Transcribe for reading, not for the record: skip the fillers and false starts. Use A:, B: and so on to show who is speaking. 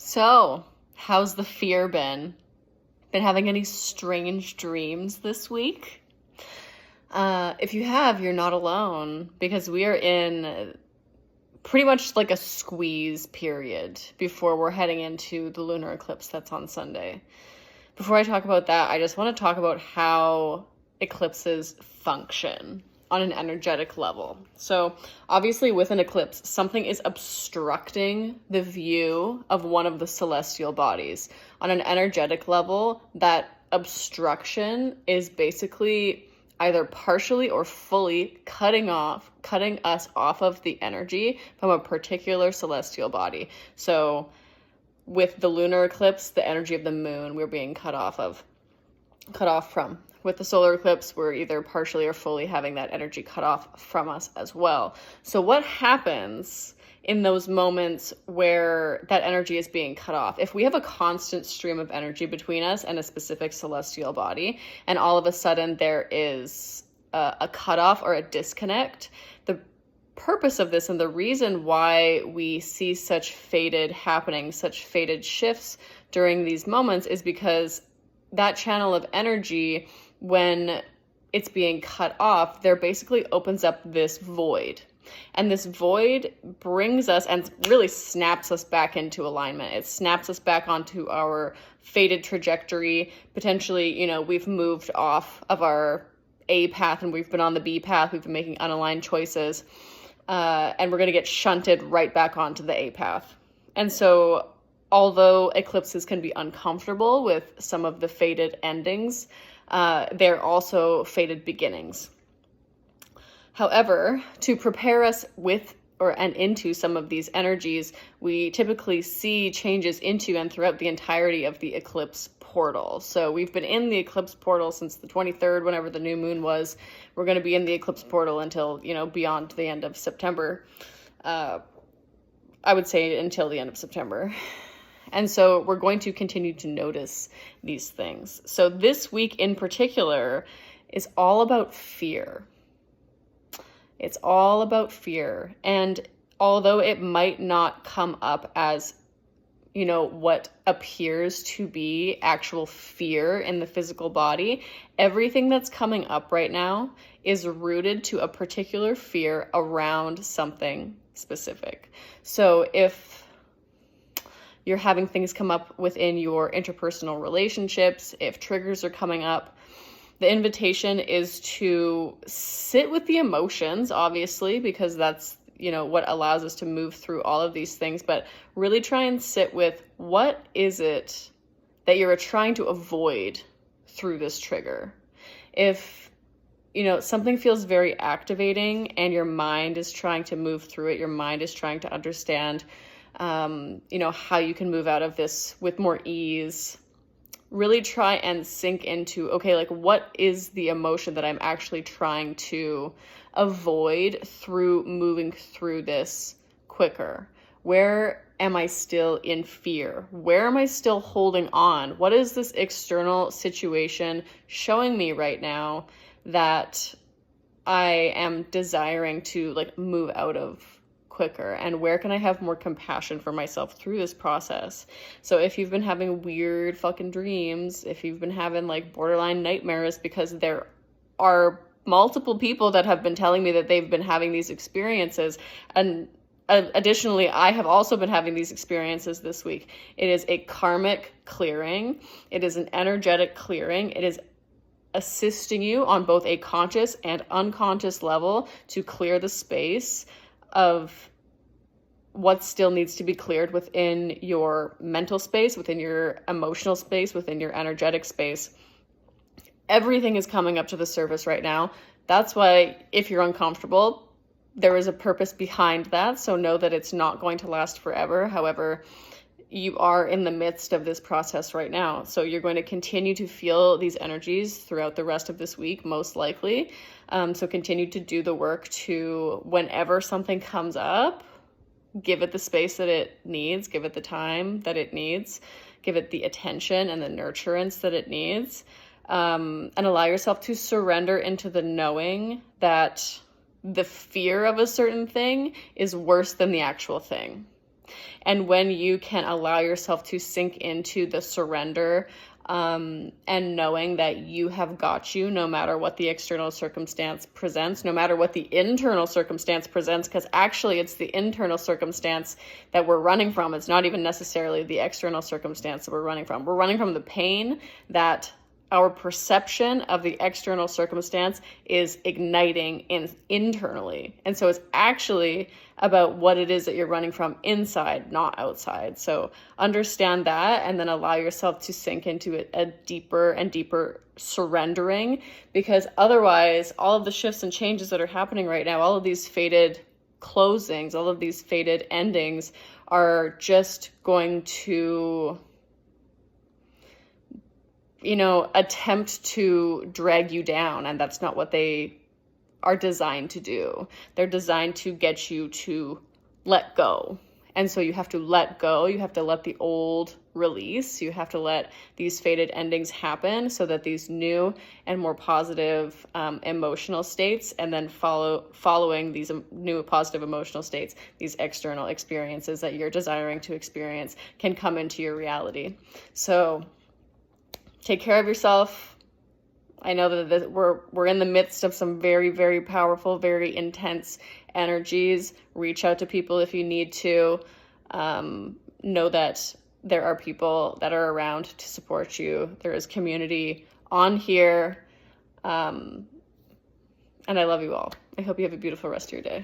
A: So, how's the fear been? Been having any strange dreams this week? If you have, you're not alone because we are in pretty much like a squeeze period before we're heading into the lunar eclipse that's on Sunday. Before I talk about that, I just want to talk about how eclipses function on an energetic level. So obviously with an eclipse, something is obstructing the view of one of the celestial bodies. On an energetic level, that obstruction is basically either partially or fully cutting us off of the energy from a particular celestial body. So with the lunar eclipse, the energy of the moon we're being cut off from. With the solar eclipse, we're either partially or fully having that energy cut off from us as well. So what happens in those moments where that energy is being cut off? If we have a constant stream of energy between us and a specific celestial body, and all of a sudden there is a cutoff or a disconnect, the purpose of this and the reason why we see such fated happenings, such fated shifts during these moments is because that channel of energy, when it's being cut off, there basically opens up this void. And this void brings us and really snaps us back into alignment. It snaps us back onto our fated trajectory. Potentially, we've moved off of our A path and we've been on the B path. We've been making unaligned choices. And we're going to get shunted right back onto the A path. And so although eclipses can be uncomfortable with some of the fated endings, they're also fated beginnings. However, to prepare us with and into some of these energies, we typically see changes into and throughout the entirety of the eclipse portal. So we've been in the eclipse portal since the 23rd, whenever the new moon was. We're going to be in the eclipse portal until, beyond the end of September. I would say until the end of September. And so we're going to continue to notice these things. So this week in particular is all about fear. It's all about fear. And although it might not come up as, what appears to be actual fear in the physical body, everything that's coming up right now is rooted to a particular fear around something specific. So if you're having things come up within your interpersonal relationships, if triggers are coming up, the invitation is to sit with the emotions, obviously, because that's, what allows us to move through all of these things, but really try and sit with what is it that you're trying to avoid through this trigger. If, something feels very activating and your mind is trying to move through it, your mind is trying to understand how you can move out of this with more ease, really try and sink into, okay, what is the emotion that I'm actually trying to avoid through moving through this quicker? Where am I still in fear? Where am I still holding on? What is this external situation showing me right now that I am desiring to move out of quicker? And where can I have more compassion for myself through this process? So if you've been having weird fucking dreams, if you've been having borderline nightmares, because there are multiple people that have been telling me that they've been having these experiences, and additionally, I have also been having these experiences this week. It is a karmic clearing. It is an energetic clearing. It is assisting you on both a conscious and unconscious level to clear the space of what still needs to be cleared within your mental space, within your emotional space, within your energetic space. Everything is coming up to the surface right now. That's why if you're uncomfortable, there is a purpose behind that. So know that it's not going to last forever. However, you are in the midst of this process right now. So you're going to continue to feel these energies throughout the rest of this week, most likely. So continue to do the work to, whenever something comes up, give it the space that it needs, give it the time that it needs, give it the attention and the nurturance that it needs, and allow yourself to surrender into the knowing that the fear of a certain thing is worse than the actual thing. And when you can allow yourself to sink into the surrender, and knowing that you have got you no matter what the external circumstance presents, no matter what the internal circumstance presents, because actually it's the internal circumstance that we're running from. It's not even necessarily the external circumstance that we're running from. We're running from the pain that our perception of the external circumstance is igniting internally. And so it's actually about what it is that you're running from inside, not outside. So understand that, and then allow yourself to sink into a deeper and deeper surrendering, because otherwise all of the shifts and changes that are happening right now, all of these fated closings, all of these fated endings are just going to, attempt to drag you down. And that's not what they are designed to do. They're designed to get you to let go. And so you have to let go. You have to let the old release. You have to let these fated endings happen so that these new and more positive emotional states, and then following these new positive emotional states, these external experiences that you're desiring to experience, can come into your reality. So take care of yourself. I know that we're in the midst of some very, very powerful, very intense energies. Reach out to people if you need to. Know that there are people that are around to support you. There is community on here. And I love you all. I hope you have a beautiful rest of your day.